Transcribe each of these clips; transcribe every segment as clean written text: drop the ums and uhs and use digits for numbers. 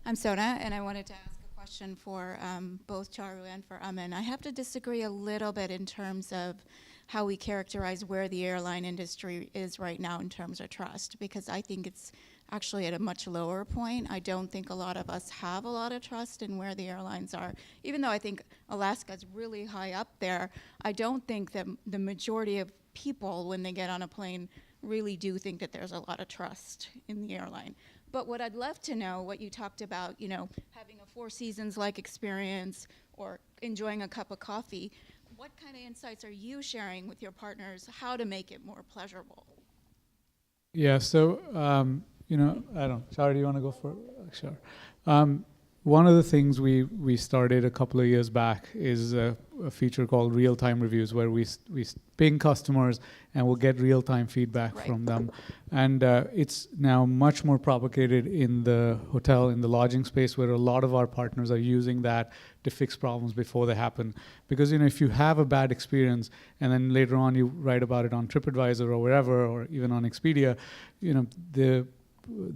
I'm Sona, and I wanted to ask a question for both Charu and for Amin. I have to disagree a little bit in terms of how we characterize where the airline industry is right now in terms of trust, because I think it's actually at a much lower point. I don't think a lot of us have a lot of trust in where the airlines are. Even though I think Alaska's really high up there, I don't think that the majority of people, when they get on a plane, really do think that there's a lot of trust in the airline. But what I'd love to know, what you talked about, having a Four Seasons-like experience or enjoying a cup of coffee, what kind of insights are you sharing with your partners, how to make it more pleasurable? Yeah, so, I don't, Shara, do you want to go for it? Sure. One of the things we started a couple of years back is a feature called real-time reviews, where we ping customers and we'll get real-time feedback from them. And it's now much more propagated in the hotel, in the lodging space, where a lot of our partners are using that to fix problems before they happen. Because if you have a bad experience and then later on you write about it on TripAdvisor or wherever, or even on Expedia,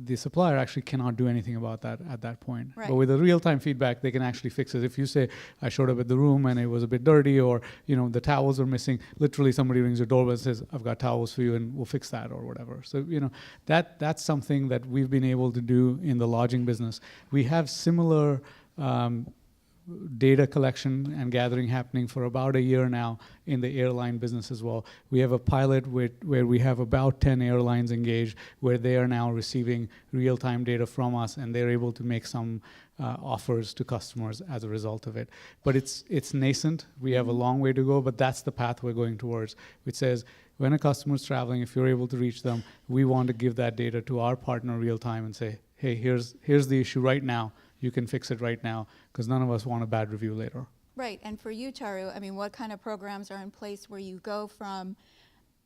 the supplier actually cannot do anything about that at that point. Right. But with the real-time feedback, they can actually fix it. If you say, I showed up at the room and it was a bit dirty, or the towels are missing, literally somebody rings your doorbell and says, I've got towels for you and we'll fix that or whatever. So that's something that we've been able to do in the lodging business. We have similar data collection and gathering happening for about a year now in the airline business as well. We have a pilot where we have about 10 airlines engaged, where they are now receiving real-time data from us, and they're able to make some offers to customers as a result of it. But it's nascent. We have a long way to go, but that's the path we're going towards, which says when a customer's traveling, if you're able to reach them, we want to give that data to our partner real-time and say, hey, here's the issue right now. You can fix it right now, because none of us want a bad review later. Right, and for you, Charu, what kind of programs are in place where you go from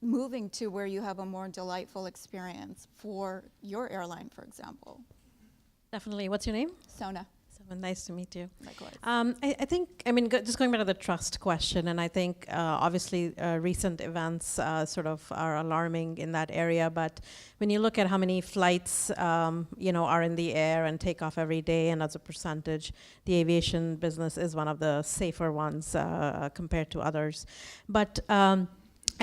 moving to where you have a more delightful experience for your airline, for example? Definitely. What's your name? Sona. Nice to meet you. Likewise. I think, just going back to the trust question, and I think obviously recent events sort of are alarming in that area, but when you look at how many flights, are in the air and take off every day, and as a percentage, the aviation business is one of the safer ones compared to others. But I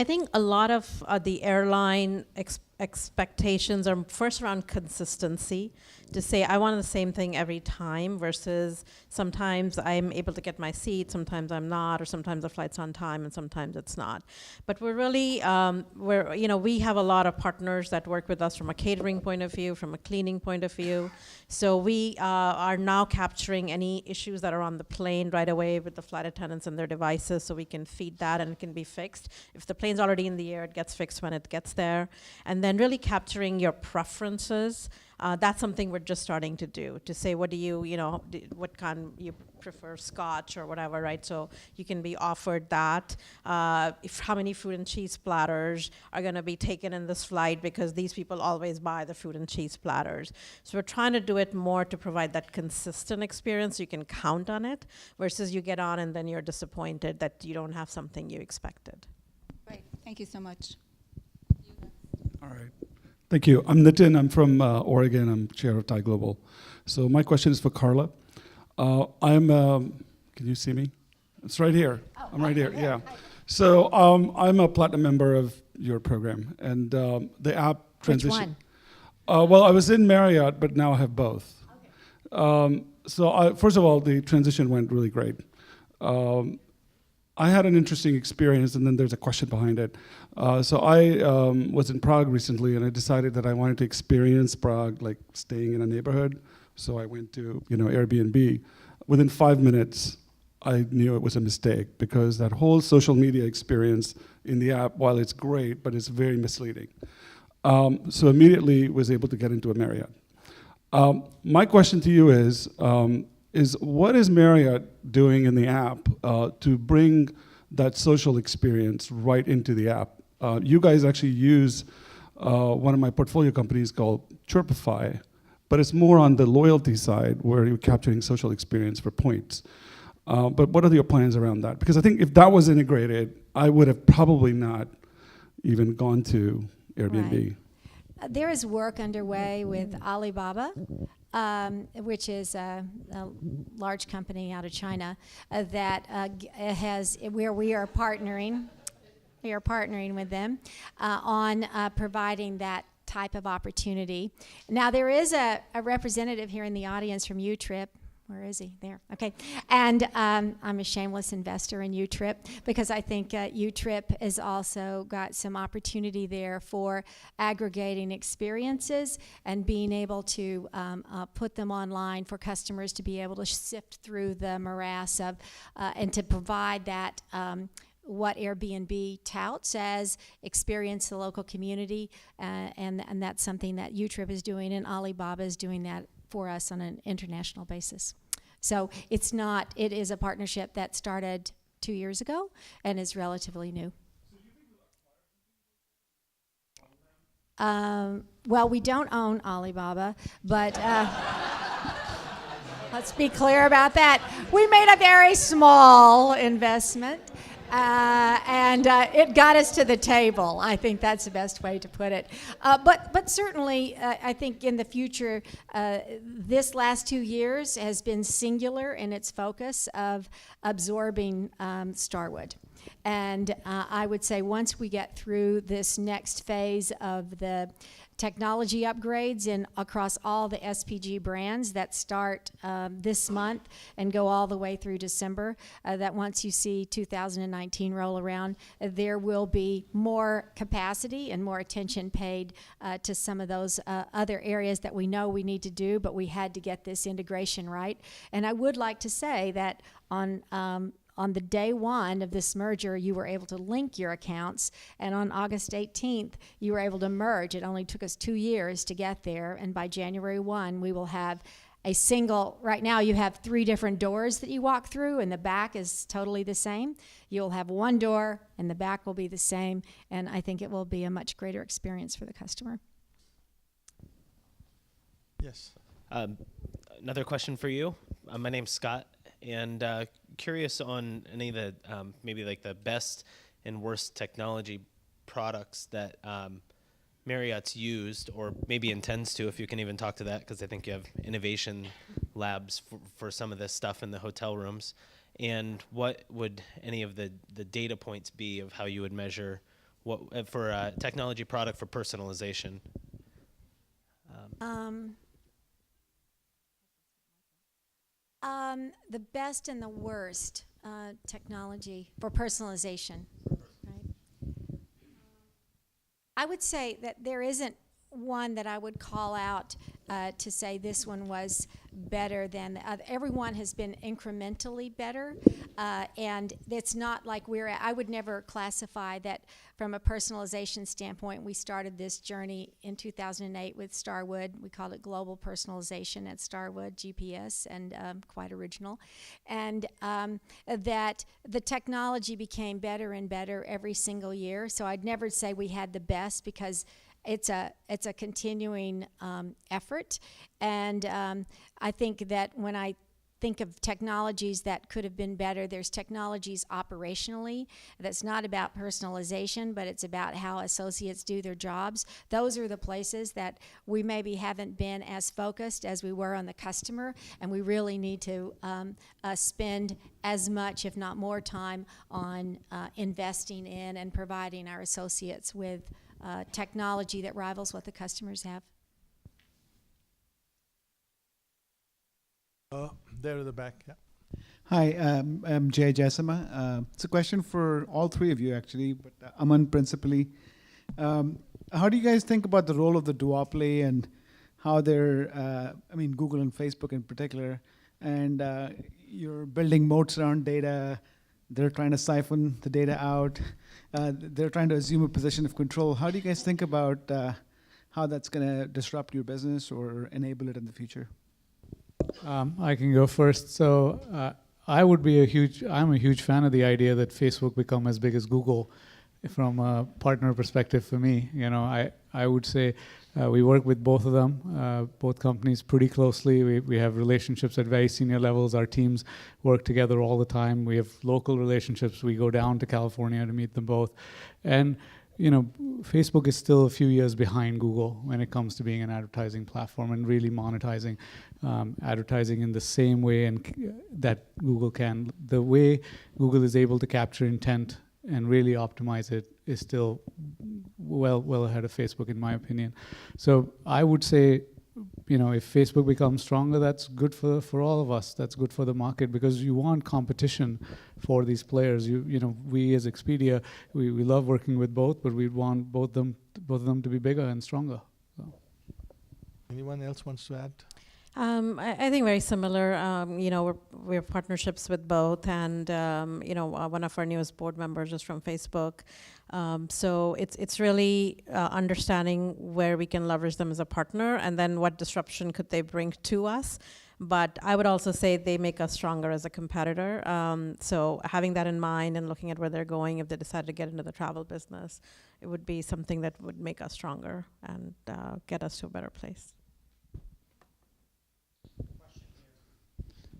think a lot of the airline expectations are first around consistency, to say I want the same thing every time, versus sometimes I'm able to get my seat, sometimes I'm not, or sometimes the flight's on time and sometimes it's not. But we're really, we have a lot of partners that work with us from a catering point of view, from a cleaning point of view. So we are now capturing any issues that are on the plane right away with the flight attendants and their devices, so we can feed that and it can be fixed. If the plane's already in the air, it gets fixed when it gets there. And then really capturing your preferences. That's something we're just starting to do, to say, what do you, what kind you prefer, Scotch or whatever, right? So you can be offered that. How many fruit and cheese platters are going to be taken in this flight, because these people always buy the fruit and cheese platters. So we're trying to do it more to provide that consistent experience so you can count on it, versus you get on and then you're disappointed that you don't have something you expected. Right, thank you so much. All right. Thank you. I'm Nitin. I'm from Oregon. I'm chair of Thai Global. So my question is for Carla. Can you see me? It's right here. Oh, I'm right here. Yeah. Hi. So I'm a platinum member of your program, and the app transition. Which one? Well, I was in Marriott, but now I have both. Okay. First of all, the transition went really great. I had an interesting experience, and then there's a question behind it. So I was in Prague recently, and I decided that I wanted to experience Prague, like staying in a neighborhood. So I went to Airbnb. Within 5 minutes, I knew it was a mistake, because that whole social media experience in the app, while it's great, but it's very misleading. So immediately was able to get into a Marriott. My question to you is what is Marriott doing in the app to bring that social experience right into the app? You guys actually use one of my portfolio companies called Chirpify, but it's more on the loyalty side, where you're capturing social experience for points. But what are your plans around that? Because I think if that was integrated, I would have probably not even gone to Airbnb. Right. There is work underway with Alibaba which is a large company out of China that where we are partnering. We are partnering with them on providing that type of opportunity. Now, there is a representative here in the audience from UTrip. Where is he? There. Okay. And I'm a shameless investor in UTrip because I think UTrip has also got some opportunity there for aggregating experiences and being able to put them online for customers to be able to sift through the morass of and to provide that what Airbnb touts as experience the local community, and that's something that UTrip is doing, and Alibaba is doing that for us on an international basis. So it is a partnership that started 2 years ago and is relatively new. Well, we don't own Alibaba, but let's be clear about that. We made a very small investment. And it got us to the table. I think that's the best way to put it. But certainly, I think in the future, this last 2 years has been singular in its focus of absorbing Starwood. And I would say once we get through this next phase of the technology upgrades across all the SPG brands that start this month and go all the way through December, that once you see 2019 roll around, there will be more capacity and more attention paid to some of those other areas that we know we need to do, but we had to get this integration right. And I would like to say that on the day one of this merger, you were able to link your accounts, and on August 18th, you were able to merge. It only took us 2 years to get there, and by January 1, we will have a single, right now you have 3 different doors that you walk through, and the back is totally the same. You'll have one door, and the back will be the same, and I think it will be a much greater experience for the customer. Yes. Another question for you. My name's Scott, and curious on any of the maybe like the best and worst technology products that Marriott's used, or maybe intends to, if you can even talk to that, because I think you have innovation labs for some of this stuff in the hotel rooms. And what would any of the data points be of how you would measure what for a technology product for personalization? The best and the worst technology for personalization, right? I would say that there isn't one that I would call out to say this one was better than the other. Everyone has been incrementally better, and it's not like I would never classify that from a personalization standpoint. We started this journey in 2008 with Starwood. We called it Global Personalization at Starwood, GPS, and quite original. And that the technology became better and better every single year. So I'd never say we had the best, because it's a continuing effort, and I think that when I think of technologies that could have been better, there's technologies operationally that's not about personalization, but it's about how associates do their jobs. Those are the places that we maybe haven't been as focused as we were on the customer, and we really need to spend as much, if not more, time on investing in and providing our associates with technology that rivals what the customers have. There at the back, yeah. Hi, I'm Jay Jasama. It's a question for all three of you, actually, but Aman principally. How do you guys think about the role of the duopoly and how they're, Google and Facebook in particular, and you're building moats around data, they're trying to siphon the data out, they're trying to assume a position of control. How do you guys think about how that's going to disrupt your business or enable it in the future? I can go first. So I'm a huge fan of the idea that Facebook become as big as Google from a partner perspective for me. I would say we work with both of them, both companies pretty closely. We have relationships at very senior levels. Our teams work together all the time. We have local relationships. We go down to California to meet them both. And Facebook is still a few years behind Google when it comes to being an advertising platform and really monetizing advertising in the same way that Google can. The way Google is able to capture intent and really optimize it is still well ahead of Facebook, in my opinion. So I would say, if Facebook becomes stronger, that's good for all of us. That's good for the market, because you want competition for these players. We as Expedia, we love working with both, but we want both of them to be bigger and stronger. So. Anyone else wants to add? I think very similar. We have partnerships with both, and one of our newest board members is from Facebook. So it's really understanding where we can leverage them as a partner, and then what disruption could they bring to us. But I would also say they make us stronger as a competitor. So having that in mind and looking at where they're going, if they decide to get into the travel business, it would be something that would make us stronger and get us to a better place.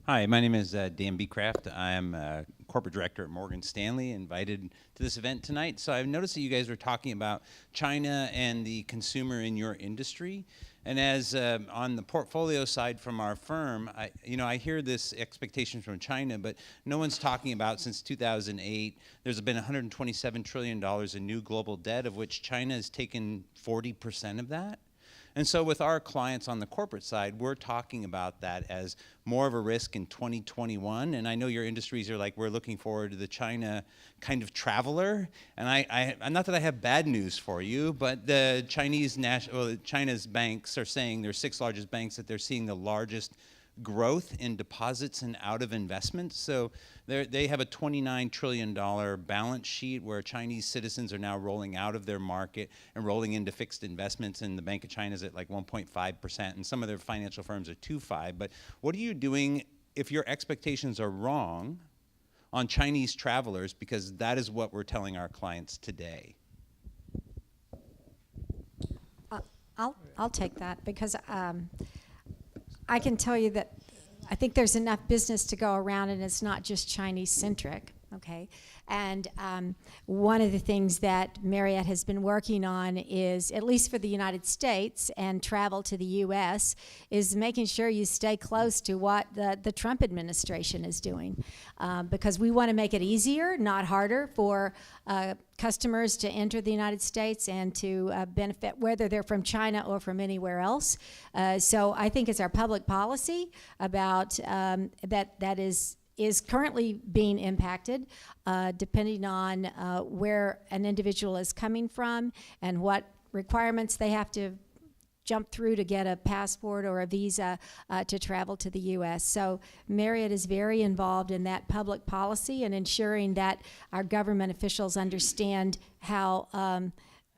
Hi, my name is Dan Beecraft. I am corporate director at Morgan Stanley, invited to this event tonight. So I've noticed that you guys were talking about China and the consumer in your industry. And as on the portfolio side from our firm, I hear this expectation from China, but no one's talking about since 2008, there's been $127 trillion in new global debt, of which China has taken 40% of that. And so with our clients on the corporate side, we're talking about that as more of a risk in 2021. And I know your industries are like, we're looking forward to the China kind of traveler. And not that I have bad news for you, but the China's banks are saying, their 6 largest banks, that they're seeing the largest growth in deposits and out of investments. So they have a $29 trillion balance sheet where Chinese citizens are now rolling out of their market and rolling into fixed investments, and the Bank of China is at like 1.5%, and some of their financial firms are 2.5%. But what are you doing if your expectations are wrong on Chinese travelers, because that is what we're telling our clients today? I'll take that, because I can tell you that I think there's enough business to go around, and it's not just Chinese-centric, okay? And one of the things that Marriott has been working on is, at least for the United States and travel to the U.S., is making sure you stay close to what the Trump administration is doing, because we want to make it easier, not harder, for customers to enter the United States and to benefit, whether they're from China or from anywhere else. So I think it's our public policy about that is currently being impacted, depending on where an individual is coming from and what requirements they have to jump through to get a passport or a visa to travel to the U.S. So Marriott is very involved in that public policy and ensuring that our government officials understand how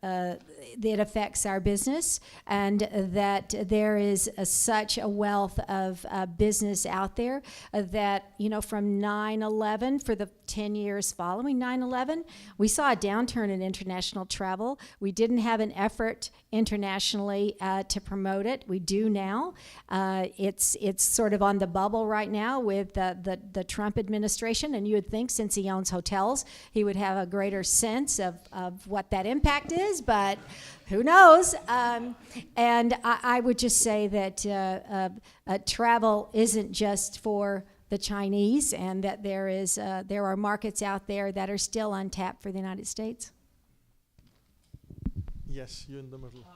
it affects our business, and that there is such a wealth of business out there that, from 9/11, for the 10 years following 9/11, we saw a downturn in international travel. We didn't have an effort internationally to promote it. We do now. It's sort of on the bubble right now with the Trump administration, and you would think, since he owns hotels, he would have a greater sense of what that impact is, but who knows? And I would just say that travel isn't just for the Chinese, and that there are markets out there that are still untapped for the United States. Yes, you in the middle.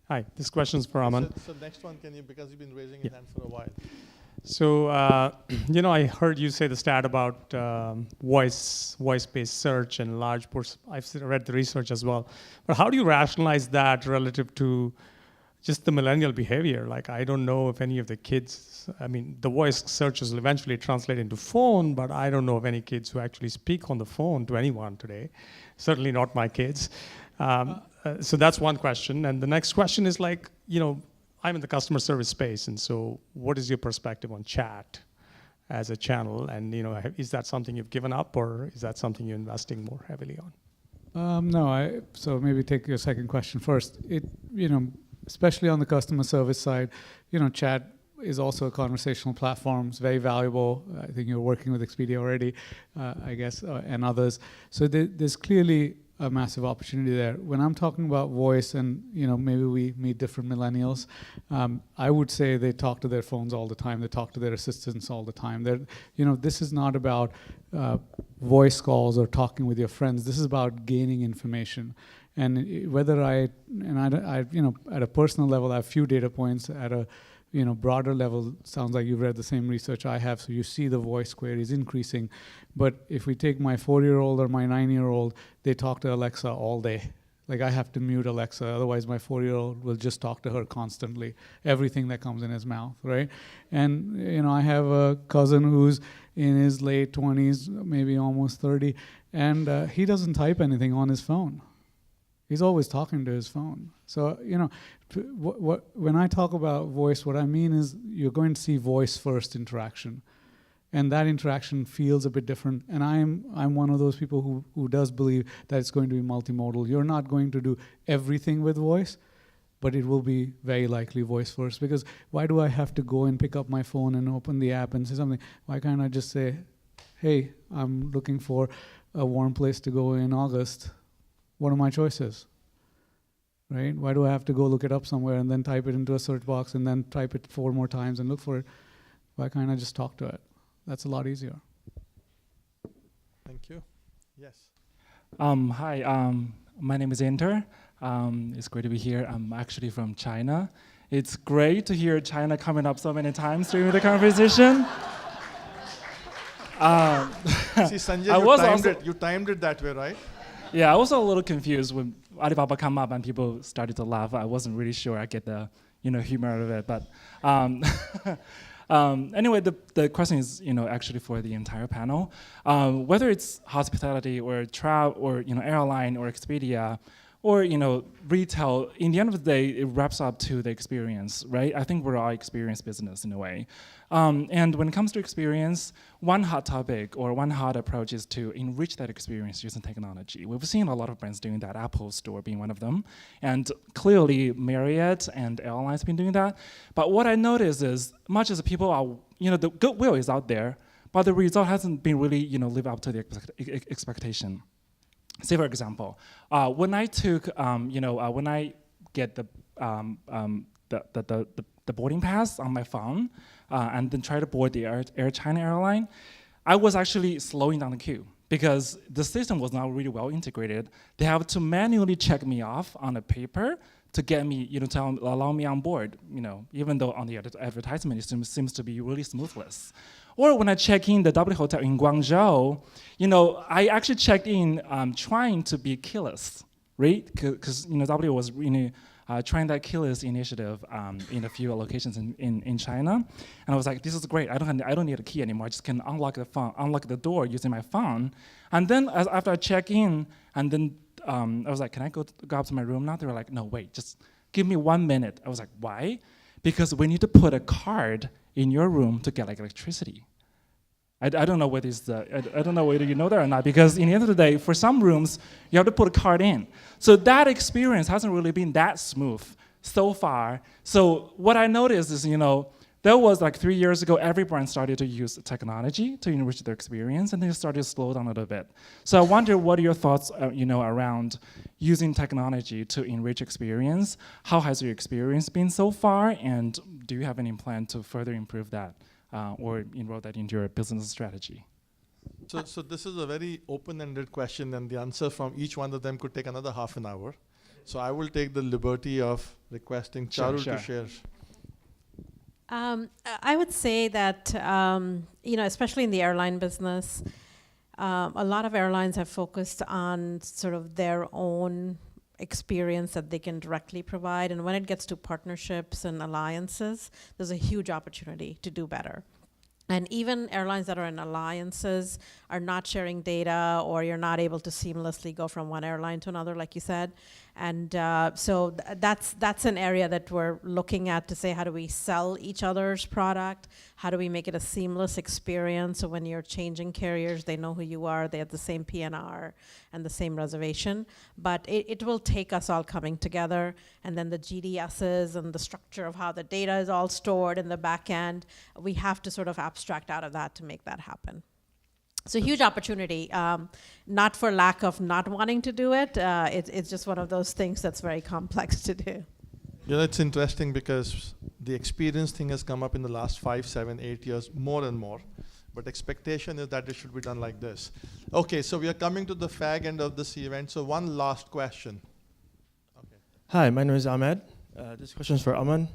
Hi, this question's for Aman. So next one, can you, because you've been raising your hand for a while. So, I heard you say the stat about voice-based search and large portion. I've read the research as well. But how do you rationalize that relative to just the millennial behavior? Like, I don't know if any of the kids, the voice searches will eventually translate into phone, but I don't know of any kids who actually speak on the phone to anyone today. Certainly not my kids. So that's one question. And the next question is I'm in the customer service space, and so what is your perspective on chat as a channel? And is that something you've given up, or is that something you're investing more heavily on? No, so maybe take your second question first. Especially on the customer service side, chat is also a conversational platform. It's very valuable. I think you're working with Expedia already, I guess, and others. So there's clearly a massive opportunity there. When I'm talking about voice, and maybe we meet different millennials, I would say they talk to their phones all the time. They talk to their assistants all the time. This is not about voice calls or talking with your friends. This is about gaining information. And whether I at a personal level, I have few data points. At a broader level, sounds like you've read the same research I have, so you see the voice queries increasing. But if we take my 4-year-old or my 9-year-old, they talk to Alexa all day. Like, I have to mute Alexa, otherwise my 4-year-old will just talk to her constantly, everything that comes in his mouth, right? And I have a cousin who's in his late 20s, maybe almost 30, and he doesn't type anything on his phone. He's always talking to his phone. So, when I talk about voice, what I mean is you're going to see voice-first interaction. And that interaction feels a bit different. And I'm one of those people who does believe that it's going to be multimodal. You're not going to do everything with voice, but it will be very likely voice-first. Because why do I have to go and pick up my phone and open the app and say something? Why can't I just say, hey, I'm looking for a warm place to go in August. What are my choices, right? Why do I have to go look it up somewhere and then type it into a search box and then type it 4 more times and look for it? Why can't I just talk to it? That's a lot easier. Thank you. Yes. Hi, my name is Inter. It's great to be here. I'm actually from China. It's great to hear China coming up so many times during the conversation. See, Sanjay, you timed it that way, right? Yeah, I was a little confused when Alibaba come up and people started to laugh. I wasn't really sure I get the humor out of it. But anyway, the question is actually for the entire panel. Whether it's hospitality or travel or airline or Expedia or retail, in the end of the day, it wraps up to the experience, right? I think we're all experience business in a way. And when it comes to experience, one hot topic or one hot approach is to enrich that experience using technology. We've seen a lot of brands doing that, Apple Store being one of them. And clearly Marriott and airlines have been doing that. But what I notice is, much as people are, the goodwill is out there, but the result hasn't been really, live up to the expectation. Say, for example, when I took, when I get the boarding pass on my phone and then try to board the Air China airline, I was actually slowing down the queue because the system was not really well integrated. They have to manually check me off on a paper to get me, to allow me on board, even though on the advertisement it seems to be really smoothless. Or when I check in the W Hotel in Guangzhou, I actually checked in trying to be keyless, right? Because W was really trying that keyless initiative in a few locations in China, and I was like, this is great. I don't need a key anymore. I just can unlock the door using my phone. And then after I check in, and then I was like, can I go up to my room now? They were like, no, wait, just give me 1 minute. I was like, why? Because we need to put a card in your room to get electricity. I don't know whether I don't know whether you know that or not, because in the end of the day, for some rooms, you have to put a card in. So that experience hasn't really been that smooth so far. So what I noticed is, there was like 3 years ago, every brand started to use technology to enrich their experience, and then it started to slow down a little bit. So I wonder, what are your thoughts, around using technology to enrich experience? How has your experience been so far, and do you have any plan to further improve that? Or enroll that into your business strategy? So this is a very open-ended question, and the answer from each one of them could take another half an hour. So I will take the liberty of requesting Charu to share. I would say that, especially in the airline business, a lot of airlines have focused on sort of their own experience that they can directly provide. And when it gets to partnerships and alliances, there's a huge opportunity to do better. And even airlines that are in alliances are not sharing data, or you're not able to seamlessly go from one airline to another, like you said. And so that's an area that we're looking at to say, how do we sell each other's product? How do we make it a seamless experience? So when you're changing carriers, they know who you are, they have the same PNR and the same reservation. But it will take us all coming together, and then the GDSs and the structure of how the data is all stored in the back end, we have to sort of abstract out of that to make that happen. So huge opportunity, not for lack of not wanting to do it. It's just one of those things that's very complex to do. You know, it's interesting because the experience thing has come up in the last 5, 7, 8 years more and more. But expectation is that it should be done like this. Okay, so we are coming to the fag end of this event. So one last question. Okay. Hi, my name is Ahmed. This question is for Aman.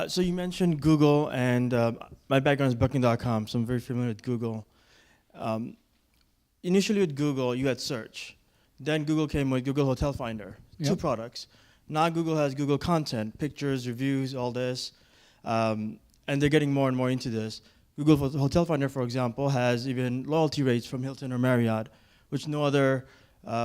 So you mentioned Google, and my background is Booking.com, so I'm very familiar with Google. Initially with Google, you had search. Then Google came with Google Hotel Finder, Yep. 2 products. Now Google has Google Content, pictures, reviews, all this. And they're getting more and more into this. Google Hotel Finder, for example, has even loyalty rates from Hilton or Marriott, which no other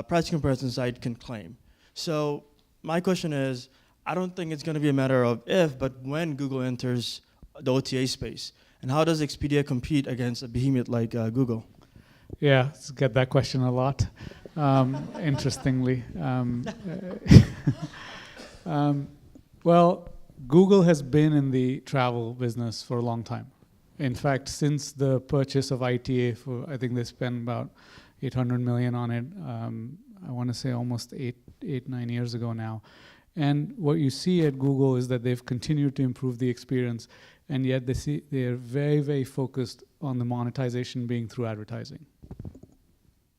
price comparison site can claim. So my question is, I don't think it's going to be a matter of if, but when Google enters the OTA space. And how does Expedia compete against a behemoth like Google? Yeah, get that question a lot. Interestingly, well, Google has been in the travel business for a long time. In fact, since the purchase of ITA, I think they spent about 800 million on it. I want to say almost 9 years ago now. And what you see at Google is that they've continued to improve the experience, and yet they're very, very focused on the monetization being through advertising,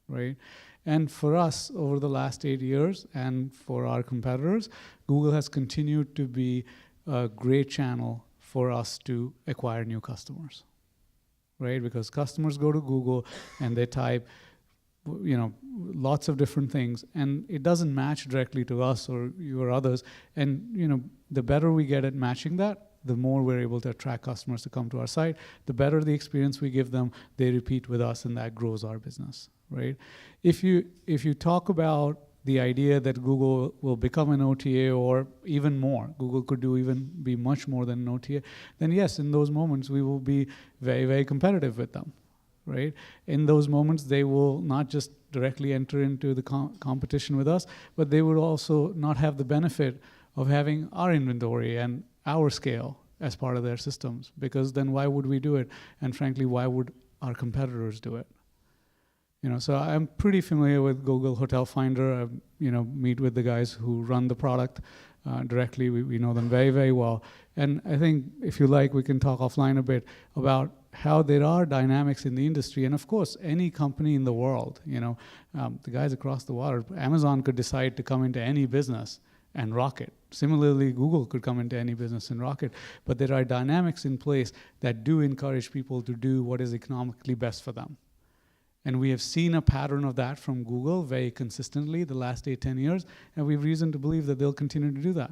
right? And for us, over the last 8 years, and for our competitors, Google has continued to be a great channel for us to acquire new customers, right? Because customers go to Google and they type, you know, lots of different things, and it doesn't match directly to us or you or others. And you know, the better we get at matching that, the more we're able to attract customers to come to our site. The better the experience we give them, they repeat with us, and that grows our business, right? If you talk about the idea that Google will become an OTA or even more, Google could be much more than an OTA, then yes, in those moments we will be very, very competitive with them, right? In those moments, they will not just directly enter into the competition with us, but they would also not have the benefit of having our inventory and our scale as part of their systems, because then why would we do it? And frankly, why would our competitors do it? You know, so I'm pretty familiar with Google Hotel Finder. I, meet with the guys who run the product directly. We know them very, very well. And I think, if you like, we can talk offline a bit about how there are dynamics in the industry. And of course, any company in the world, the guys across the water, Amazon could decide to come into any business and rock it. Similarly, Google could come into any business and rock it. But there are dynamics in place that do encourage people to do what is economically best for them. And we have seen a pattern of that from Google very consistently the last 8-10 years, and we have reason to believe that they'll continue to do that.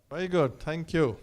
Very good. Thank you.